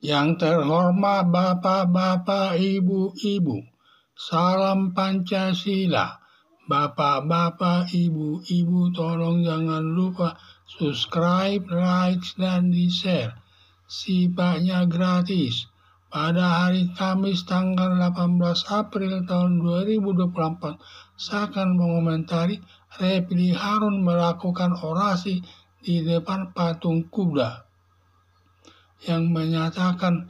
Yang terhormat Bapak-bapak, Ibu-ibu, salam Pancasila. Bapak-bapak, Ibu-ibu, tolong jangan lupa subscribe, like, dan di-share. Sifatnya gratis. Pada hari Kamis tanggal 18 April tahun 2024, saya akan mengomentari Refli Harun melakukan orasi di depan patung kuda yang menyatakan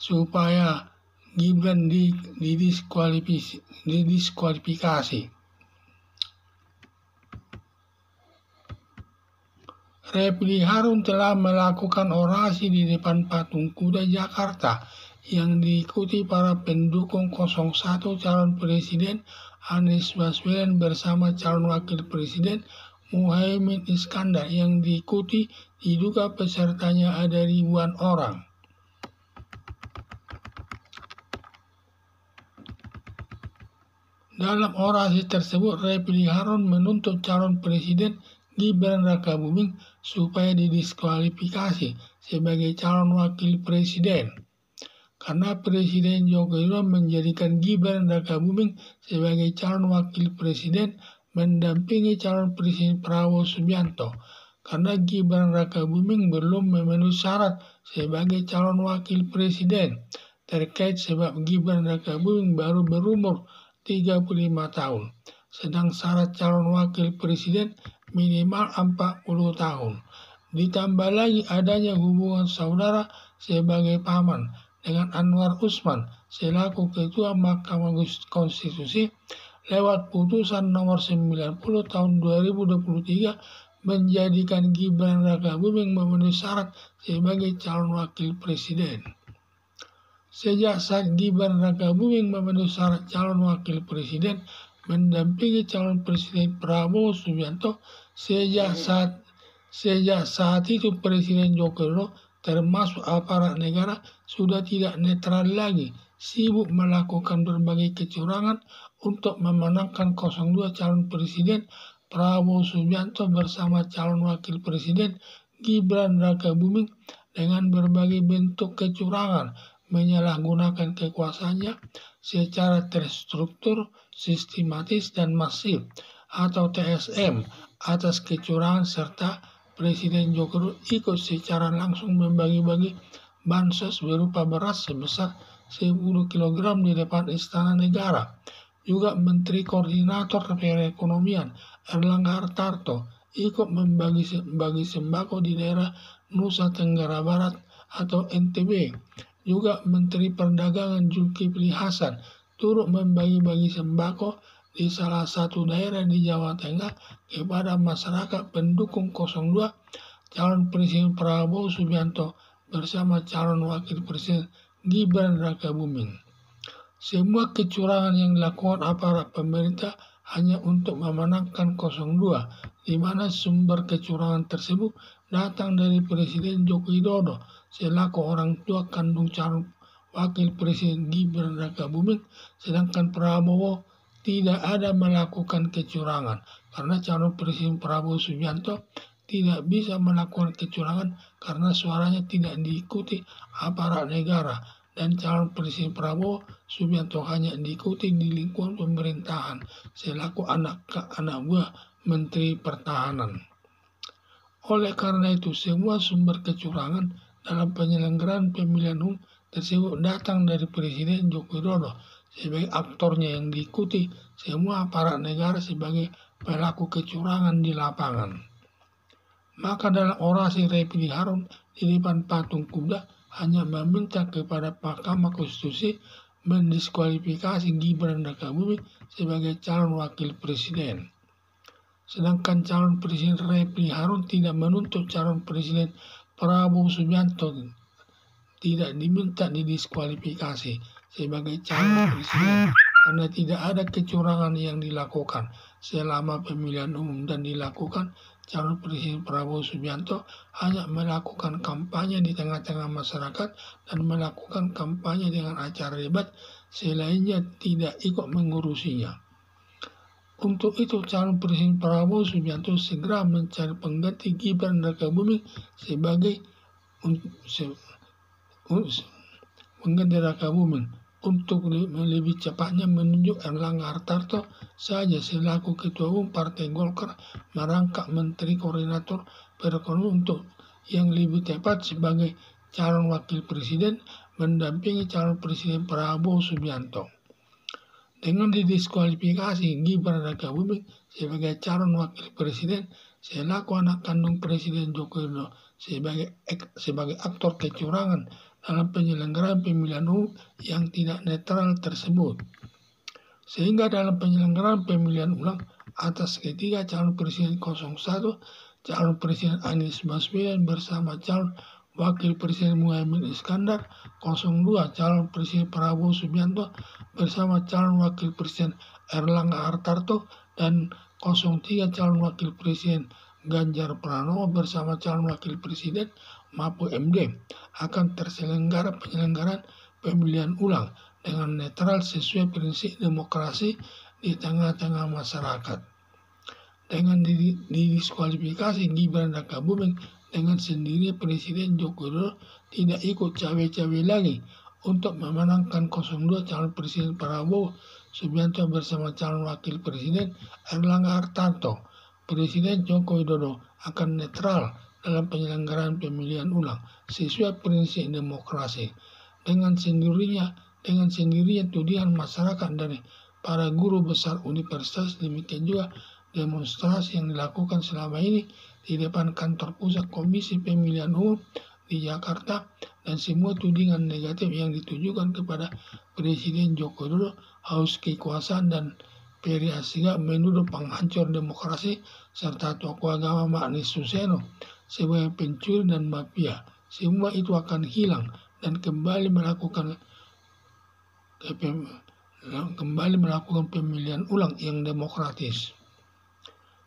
supaya Gibran didiskualifikasi. Refli Harun telah melakukan orasi di depan patung kuda Jakarta yang diikuti para pendukung 01 calon presiden Anies Baswedan bersama calon wakil presiden Muhaimin Iskandar yang diduga pesertanya ada ribuan orang. Dalam orasi tersebut, Refli Harun menuntut calon presiden Gibran Rakabuming supaya didiskualifikasi sebagai calon wakil presiden. Karena Presiden Joko Widodo menjadikan Gibran Rakabuming sebagai calon wakil presiden mendampingi calon presiden Prabowo Subianto. Karena Gibran Rakabuming belum memenuhi syarat sebagai calon wakil presiden. Terkait sebab Gibran Rakabuming baru berumur 35 tahun, sedang syarat calon wakil presiden minimal 40 tahun. Ditambah lagi adanya hubungan saudara sebagai paman dengan Anwar Usman selaku Ketua Mahkamah Konstitusi lewat putusan nomor 90 tahun 2023 menjadikan Gibran Rakabuming memenuhi syarat sebagai calon wakil presiden. Sejak saat Gibran Rakabuming memenuhi syarat calon wakil presiden mendampingi calon presiden Prabowo Subianto, sejak saat itu Presiden Joko Widodo termasuk aparat negara sudah tidak netral lagi, sibuk melakukan berbagai kecurangan untuk memenangkan 02 calon presiden Prabowo Subianto bersama calon wakil presiden Gibran Rakabuming dengan berbagai bentuk kecurangan, menyalahgunakan kekuasaannya secara terstruktur, sistematis, dan masif atau TSM atas kecurangan, serta Presiden Joko Widodo ikut secara langsung membagi-bagi bansos berupa beras sebesar 10 kg di depan Istana Negara. Juga Menteri Koordinator Perekonomian Erlangga Hartarto ikut membagi sembako di daerah Nusa Tenggara Barat atau NTB. Juga Menteri Perdagangan Zulkifli Hasan turut membagi-bagi sembako di salah satu daerah di Jawa Tengah kepada masyarakat pendukung 02 calon presiden Prabowo Subianto bersama calon wakil presiden Gibran Rakabuming. Semua kecurangan yang dilakukan aparat pemerintah hanya untuk memenangkan 02, di mana sumber kecurangan tersebut datang dari Presiden Joko Widodo selaku orang tua kandung calon wakil presiden Gibran Rakabuming, sedangkan Prabowo tidak ada melakukan kecurangan karena calon presiden Prabowo Subianto tidak bisa melakukan kecurangan karena suaranya tidak diikuti aparat negara, dan calon presiden Prabowo Subianto hanya diikuti di lingkungan pemerintahan selaku anak buah Menteri Pertahanan. Oleh karena itu, semua sumber kecurangan dalam penyelenggaraan pemilihan umum tersebut datang dari Presiden Joko Widodo sebagai aktornya yang diikuti semua aparat negara sebagai pelaku kecurangan di lapangan. Maka dalam orasi Refli Harun di depan patung kuda hanya meminta kepada Mahkamah Konstitusi mendiskualifikasi Gibran Rakabuming sebagai calon wakil presiden. Sedangkan calon presiden Refli Harun tidak menuntut calon presiden Prabowo Subianto tidak diminta didiskualifikasi sebagai calon presiden karena tidak ada kecurangan yang dilakukan selama pemilihan umum, dan dilakukan calon presiden Prabowo Subianto hanya melakukan kampanye di tengah-tengah masyarakat dan melakukan kampanye dengan acara debat, selainnya tidak ikut mengurusinya. Untuk itu, calon presiden Prabowo Subianto segera mencari pengganti Gibran Rakabuming mengganti Raka Buming untuk lebih cepatnya menunjuk Erlangga Hartarto saja selaku Ketua Umum Partai Golkar merangkap Menteri Koordinator Perekonomian untuk yang lebih tepat sebagai calon wakil presiden mendampingi calon presiden Prabowo Subianto. Dengan didiskualifikasi Gibran Rakabuming sebagai calon wakil presiden selaku anak kandung Presiden Joko Widodo sebagai aktor kecurangan dalam penyelenggaraan pemilihan umum yang tidak netral tersebut. Sehingga dalam penyelenggaraan pemilihan ulang atas ketiga calon presiden 01, calon presiden Anies Baswedan bersama calon wakil presiden Muhaimin Iskandar, 02 calon presiden Prabowo Subianto bersama calon wakil presiden Erlangga Hartarto, dan 03 calon wakil presiden Ganjar Pranowo bersama calon wakil presiden Mahfud MD akan terselenggara penyelenggaraan pemilihan ulang dengan netral sesuai prinsip demokrasi di tengah-tengah masyarakat. Dengan didiskualifikasi Gibran Rakabuming dengan sendiri Presiden Joko Widodo tidak ikut cawe-cawe lagi untuk memenangkan 02 calon presiden Prabowo Subianto bersama calon wakil presiden Erlangga Hartarto. Presiden Joko Widodo akan netral dalam penyelenggaraan pemilihan ulang sesuai prinsip demokrasi. Dengan sendirinya tudingan masyarakat dari para guru besar universitas, demikian juga demonstrasi yang dilakukan selama ini di depan kantor pusat Komisi Pemilihan Umum di Jakarta, dan semua tudingan negatif yang ditujukan kepada Presiden Joko Widodo haus kekuasaan dan Peri Asiga menuduh penghancur demokrasi serta tokoh agama Magnis Suseno sebagai pencuri dan mafia. Semua itu akan hilang dan kembali melakukan pemilihan ulang yang demokratis.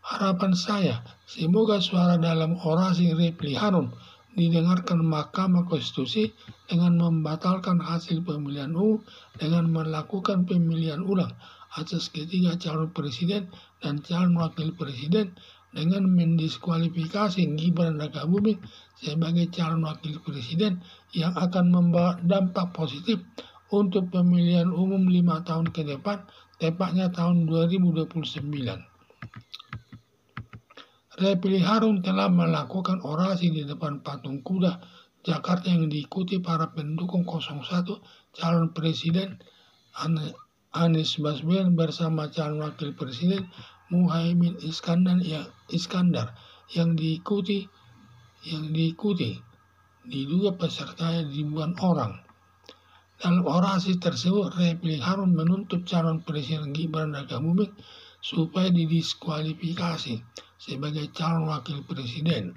Harapan saya, semoga suara dalam orasi Refli Harun didengarkan Mahkamah Konstitusi dengan membatalkan hasil pemilihan umum dengan melakukan pemilihan ulang atas ketiga calon presiden dan calon wakil presiden dengan mendiskualifikasi Gibran Rakabuming sebagai calon wakil presiden yang akan membawa dampak positif untuk pemilihan umum 5 tahun ke depan, tepatnya tahun 2029. Refli Harun telah melakukan orasi di depan patung kuda Jakarta yang diikuti para pendukung 01 calon presiden Anies Baswedan bersama calon wakil presiden Muhaimin Iskandar yang diikuti diduga pesertanya ribuan orang. Dalam orasi tersebut, Refli Harun menuntut calon presiden Gibran Rakabuming supaya didiskualifikasi sebagai calon wakil presiden.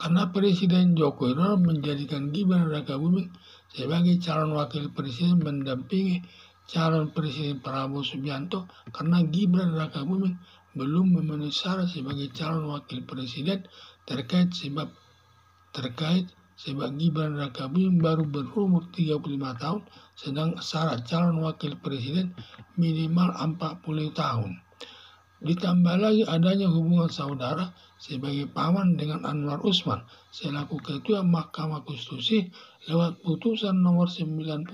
Karena Presiden Joko Widodo menjadikan Gibran Rakabuming sebagai calon wakil presiden mendampingi calon presiden Prabowo Subianto, karena Gibran Rakabuming belum memenuhi syarat sebagai calon wakil presiden terkait sebab Gibran Rakabuming baru berumur 35 tahun, sedang syarat calon wakil presiden minimal 40 tahun. Ditambah lagi adanya hubungan saudara sebagai paman dengan Anwar Usman selaku Ketua Mahkamah Konstitusi lewat putusan nomor 90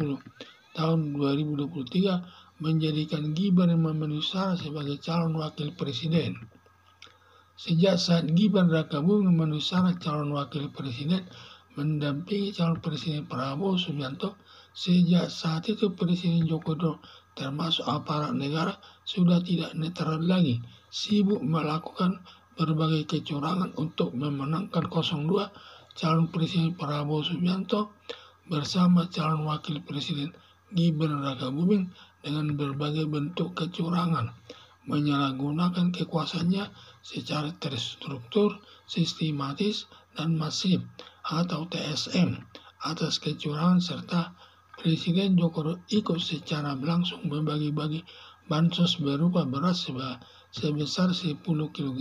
tahun 2023 menjadikan Gibran memenuhi syarat sebagai calon wakil presiden. Sejak saat Gibran Rakabuming memenuhi syarat calon wakil presiden mendampingi calon presiden Prabowo Subianto, sejak saat itu Presiden Joko Widodo termasuk aparat negara sudah tidak netral lagi, sibuk melakukan berbagai kecurangan untuk memenangkan 02 calon presiden Prabowo Subianto bersama calon wakil presiden Gibran Rakabuming dengan berbagai bentuk kecurangan, menyalahgunakan kekuasaannya secara terstruktur, sistematis, dan masif atau TSM atas kecurangan, serta Presiden Joko Widodo ikut secara langsung membagi-bagi bansos berupa beras sebesar 10 kg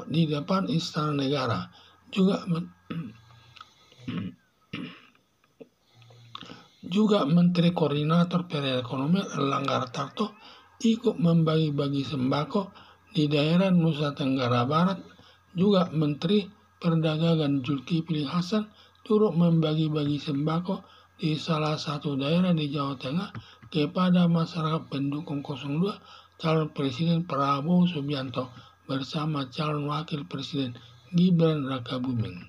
di depan Istana Negara. Juga Menteri Koordinator Perekonomian Erlangga Hartarto ikut membagi-bagi sembako di daerah Nusa Tenggara Barat. Juga Menteri Perdagangan Zulkifli Hasan turut membagi-bagi sembako di salah satu daerah di Jawa Tengah kepada masyarakat pendukung 02 calon Presiden Prabowo Subianto bersama calon Wakil Presiden Gibran Rakabuming.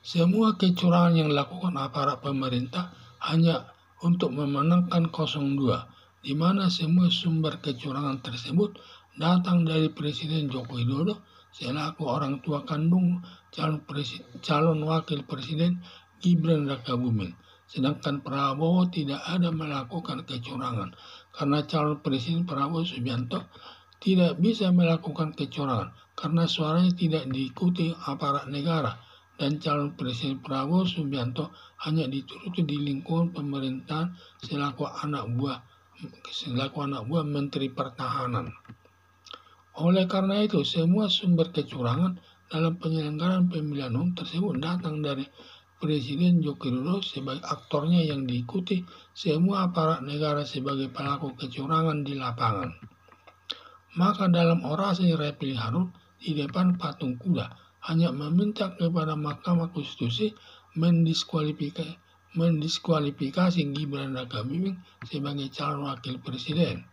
Semua kecurangan yang dilakukan aparat pemerintah hanya untuk memenangkan 02, di mana semua sumber kecurangan tersebut datang dari Presiden Joko Widodo selaku orang tua kandung calon Wakil Presiden Gibran Rakabuming. Sedangkan Prabowo tidak ada melakukan kecurangan karena calon Presiden Prabowo Subianto tidak bisa melakukan kecurangan karena suaranya tidak diikuti aparat negara dan calon Presiden Prabowo Subianto hanya dituruti di lingkungan pemerintahan selaku anak buah Menteri Pertahanan. Oleh karena itu, semua sumber kecurangan dalam penyelenggaraan pemilihan umum tersebut datang dari Presiden Joko Widodo sebagai aktornya yang diikuti semua aparat negara sebagai pelaku kecurangan di lapangan. Maka dalam orasi Refli Harun di depan patung kuda hanya meminta kepada Mahkamah Konstitusi mendiskualifikasi Gibran Rakabuming sebagai calon wakil presiden.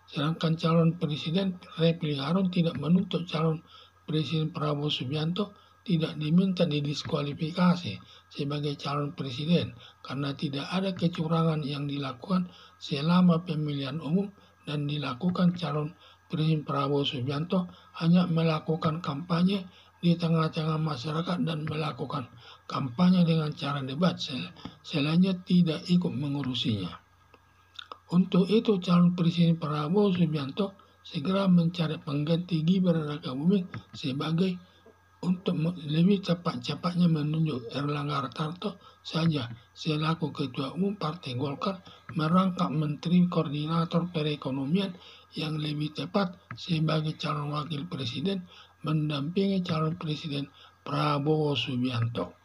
Sedangkan calon presiden Refli Harun tidak menuntut calon Presiden Prabowo Subianto tidak diminta didiskualifikasi sebagai calon presiden karena tidak ada kecurangan yang dilakukan selama pemilihan umum dan dilakukan calon Presiden Prabowo Subianto hanya melakukan kampanye di tengah-tengah masyarakat dan melakukan kampanye dengan cara debat, selainnya tidak ikut mengurusinya. Untuk itu calon Presiden Prabowo Subianto segera mencari pengganti Gibran Rakabuming sebagai untuk lebih cepat-cepatnya menunjuk Erlangga Hartarto saja selaku Ketua Umum Partai Golkar merangkap Menteri Koordinator Perekonomian yang lebih tepat sebagai calon Wakil Presiden mendampingi calon Presiden Prabowo Subianto.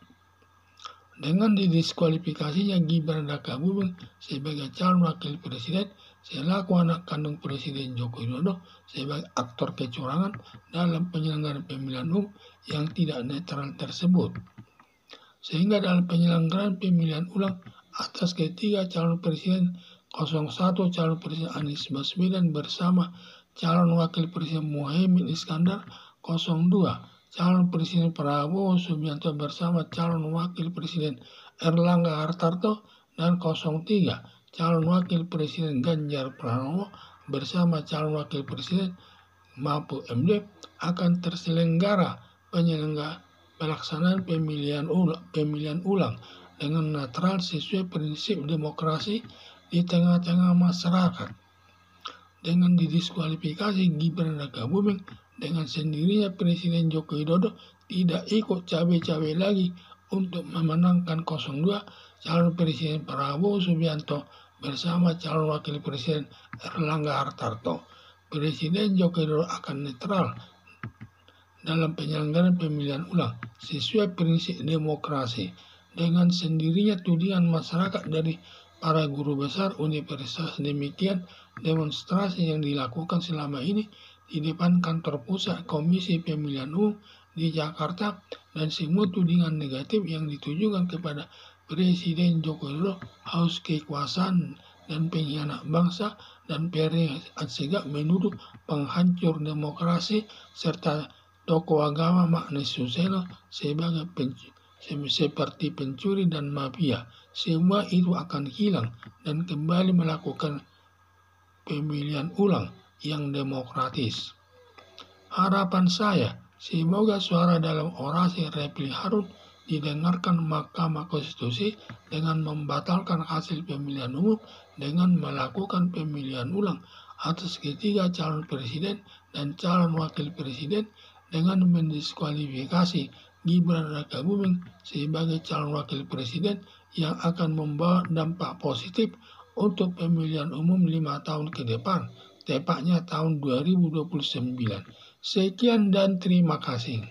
Dengan didiskualifikasinya Gibran Rakabuming sebagai calon Wakil Presiden selaku anak kandung Presiden Joko Widodo sebagai aktor kecurangan dalam penyelenggaraan pemilihan umum yang tidak netral tersebut. Sehingga dalam penyelenggaraan pemilihan ulang atas ketiga calon Presiden 01 calon Presiden Anies Baswedan bersama calon Wakil Presiden Muhaimin Iskandar 02 calon Presiden Prabowo Subianto bersama calon Wakil Presiden Erlangga Hartarto dan 03 calon Wakil Presiden Ganjar Pranowo bersama calon Wakil Presiden Mahfud MD akan terselenggara pelaksanaan pemilihan ulang dengan netral sesuai prinsip demokrasi di tengah-tengah masyarakat. Dengan didiskualifikasi Gibran Rakabuming, dengan sendirinya Presiden Joko Widodo tidak ikut cawe-cawe lagi untuk memenangkan 02 calon Presiden Prabowo Subianto bersama calon Wakil Presiden Erlangga Hartarto. Presiden Joko Widodo akan netral dalam penyelenggaraan pemilihan ulang sesuai prinsip demokrasi. Dengan sendirinya tudingan masyarakat dari para guru besar universitas demikian demonstrasi yang dilakukan selama ini di depan kantor pusat Komisi Pemilihan Umum di Jakarta dan semua tudingan negatif yang ditujukan kepada Presiden Joko Widodo haus kekuasaan dan pengkhianat bangsa dan Ferry Atsegak menuduh penghancur demokrasi serta tokoh agama Magnes Suseno sebagai seperti pencuri dan mafia. Semua itu akan hilang dan kembali melakukan pemilihan ulang yang demokratis. Harapan saya, semoga suara dalam orasi Refli Harun didengarkan Mahkamah Konstitusi dengan membatalkan hasil pemilihan umum dengan melakukan pemilihan ulang atas ketiga calon presiden dan calon wakil presiden dengan mendiskualifikasi Gibran Rakabuming sebagai calon wakil presiden yang akan membawa dampak positif untuk pemilihan umum 5 tahun ke depan, tepatnya tahun 2029. Sekian dan terima kasih.